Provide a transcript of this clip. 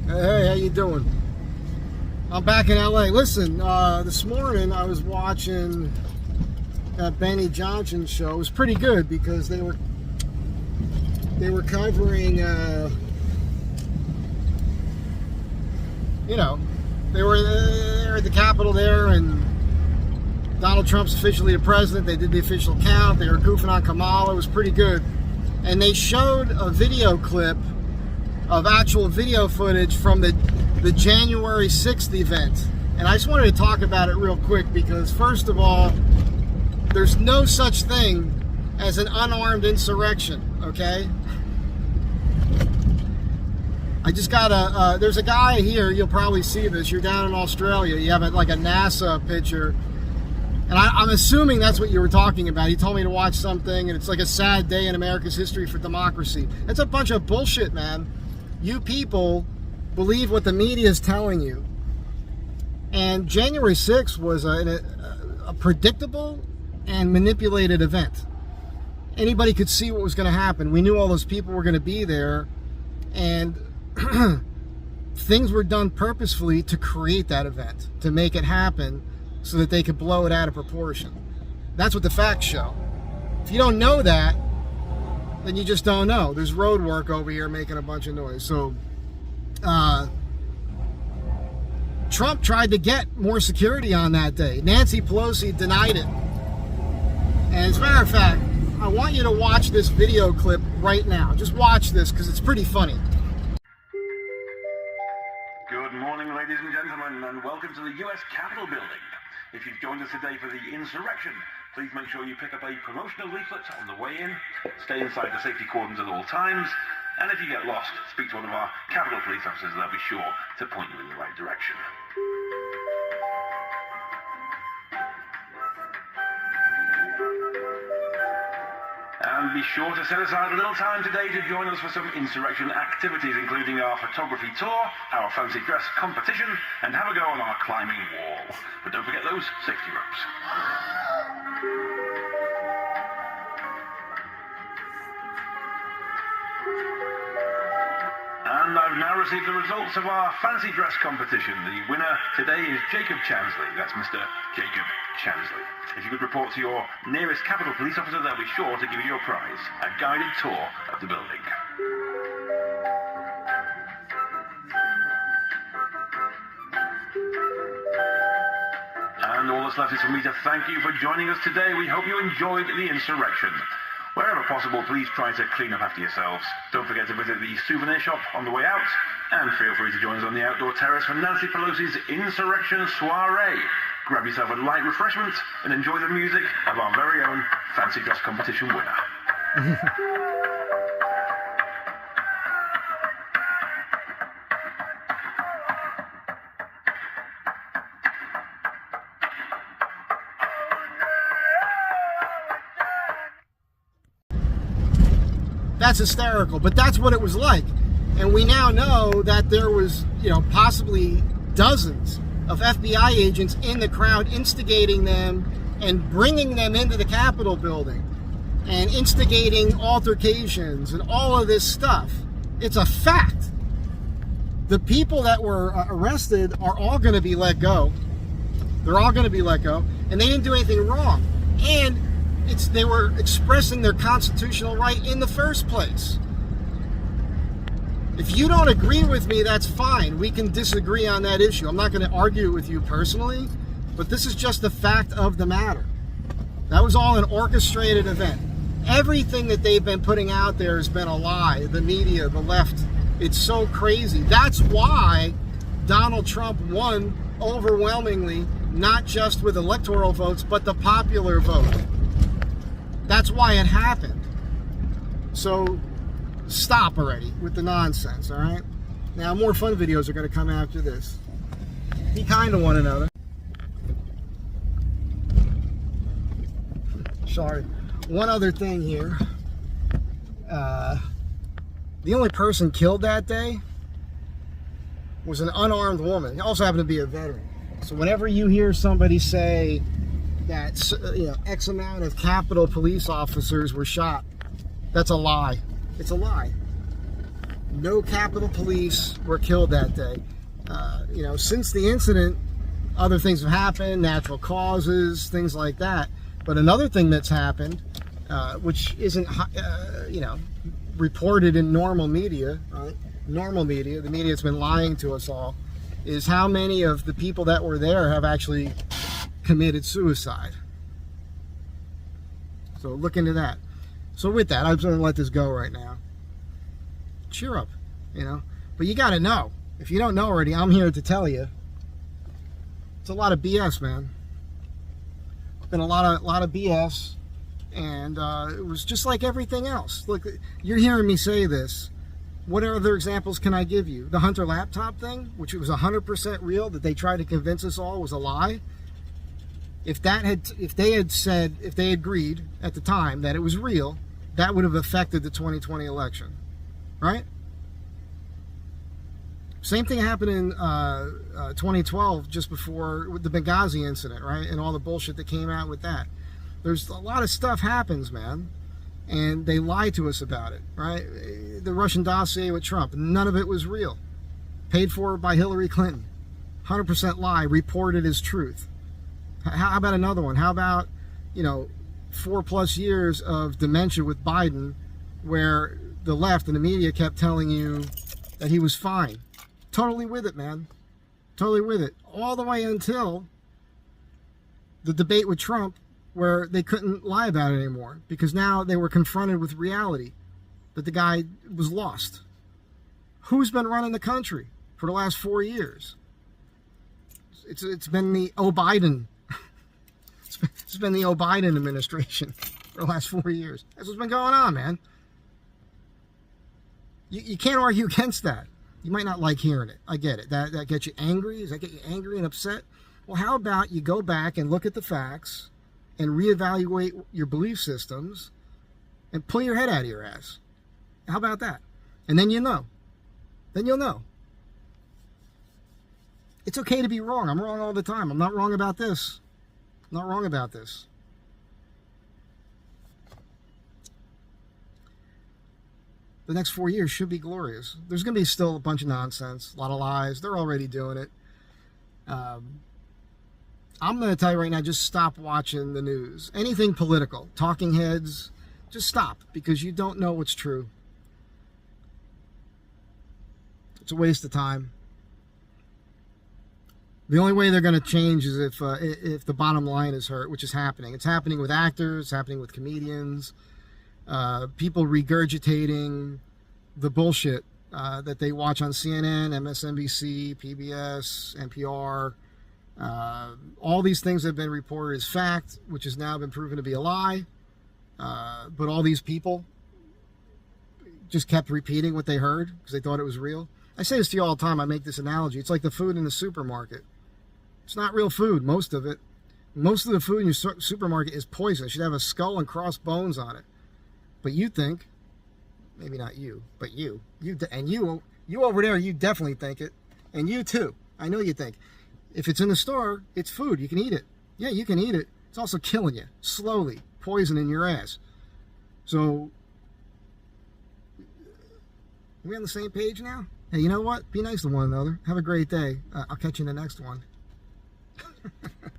Hey, how you doing? I'm back in LA. Listen, this morning I was watching that Benny Johnson show. It was pretty good because they were covering, they were there at the Capitol there, and Donald Trump's officially the president. They did the official count. They were goofing on Kamala. It was pretty good. And they showed a video clip of actual video footage from the January 6th event. And I just wanted to talk about it real quick because, first of all, there's no such thing as an unarmed insurrection, okay? I just got there's a guy here, you'll probably see this, you're down in Australia, you have like a NASA picture, and I'm assuming that's what you were talking about. He told me to watch something, and it's like a sad day in America's history for democracy. It's a bunch of bullshit, man. You people believe what the media is telling you. And January 6th was a predictable and manipulated event. Anybody could see what was going to happen. We knew all those people were going to be there, and things were done purposefully to create that event, to make it happen so that they could blow it out of proportion. That's what the facts show. If you don't know that, then you just don't know. There's road work over here making a bunch of noise. So Trump tried to get more security on that day. Nancy Pelosi denied it. And as a matter of fact, I want you to watch this video clip right now. Just watch this because it's pretty funny. Good morning, ladies and gentlemen, and welcome to the U.S. Capitol building. If you've joined us today for the Insurrection, please make sure you pick up a promotional leaflet on the way in, stay inside the safety cordons at all times, and if you get lost, speak to one of our Capitol police officers, and they'll be sure to point you in the right direction. And be sure to set aside a little time today to join us for some insurrection activities, including our photography tour, our fancy dress competition, and have a go on our climbing wall. But don't forget those safety ropes. And I've now received the results of our fancy dress competition. The winner today is Jacob Chansley. That's Mr. Jacob Chansley. If you could report to your nearest Capitol Police officer, they'll be sure to give you your prize, a guided tour of the building. And all that's left is for me to thank you for joining us today. We hope you enjoyed the insurrection. Wherever possible, please try to clean up after yourselves. Don't forget to visit the souvenir shop on the way out, and feel free to join us on the outdoor terrace for Nancy Pelosi's Insurrection Soiree. Grab yourself a light refreshment and enjoy the music of our very own fancy dress competition winner. That's hysterical, but that's what it was like. And we now know that there was, possibly dozens of FBI agents in the crowd instigating them and bringing them into the Capitol building and instigating altercations and all of this stuff. It's a fact. The people that were arrested are all going to be let go. They're all going to be let go, and they didn't do anything wrong. And they were expressing their constitutional right in the first place. If you don't agree with me, that's fine. We can disagree on that issue. I'm not going to argue with you personally, but this is just the fact of the matter. That was all an orchestrated event. Everything that they've been putting out there has been a lie. The media, the left, it's so crazy. That's why Donald Trump won overwhelmingly, not just with electoral votes, but the popular vote. That's why it happened. So stop already with the nonsense, all right? Now, more fun videos are going to come after this. Be kind to one another. Sorry. One other thing here. The only person killed that day was an unarmed woman. He also happened to be a veteran. So whenever you hear somebody say that X amount of Capitol police officers were shot, that's a lie. It's a lie. No Capitol Police were killed that day. Since the incident, other things have happened, natural causes, things like that. But another thing that's happened, which isn't, reported in normal media, right? Normal media, the media that's been lying to us all, is how many of the people that were there have actually committed suicide. So look into that. So with that, I'm just going to let this go right now. Cheer up, But you got to know. If you don't know already, I'm here to tell you. It's a lot of BS, man. It's been a lot of BS, and it was just like everything else. Look, you're hearing me say this. What other examples can I give you? The Hunter laptop thing, which was 100% real, that they tried to convince us all was a lie. If they had agreed at the time that it was real, that would have affected the 2020 election, right? Same thing happened in 2012, just before the Benghazi incident, right? And all the bullshit that came out with that. There's a lot of stuff happens, man. And they lie to us about it, right? The Russian dossier with Trump, none of it was real. Paid for by Hillary Clinton. 100% lie, reported as truth. How about another one? How about, 4+ years of dementia with Biden, where the left and the media kept telling you that he was fine. Totally with it, man. Totally with it. All the way until the debate with Trump, where they couldn't lie about it anymore, because now they were confronted with reality that the guy was lost. Who's been running the country for the last 4 years? It's been the Biden. It's been the Biden administration for the last 4 years. That's what's been going on, man. You can't argue against that. You might not like hearing it. I get it. That gets you angry. Does that get you angry and upset? Well, how about you go back and look at the facts and reevaluate your belief systems and pull your head out of your ass? How about that? And then you'll know. Then you'll know. It's okay to be wrong. I'm wrong all the time. I'm not wrong about this. I'm not wrong about this. The next 4 years should be glorious. There's going to be still a bunch of nonsense, a lot of lies. They're already doing it. I'm going to tell you right now, just stop watching the news. Anything political, talking heads, just stop, because you don't know what's true. It's a waste of time. The only way they're going to change is if the bottom line is hurt, which is happening. It's happening with actors, it's happening with comedians, people regurgitating the bullshit that they watch on CNN, MSNBC, PBS, NPR. All these things have been reported as fact, which has now been proven to be a lie. But all these people just kept repeating what they heard because they thought it was real. I say this to you all the time. I make this analogy. It's like the food in the supermarket. It's not real food, most of it. Most of the food in your supermarket is poison. It should have a skull and crossbones on it. But you think, maybe not you, but you over there, you definitely think it. And you too. I know you think. If it's in the store, it's food. You can eat it. Yeah, you can eat it. It's also killing you, slowly, poisoning your ass. So, are we on the same page now? Hey, you know what? Be nice to one another. Have a great day. I'll catch you in the next one.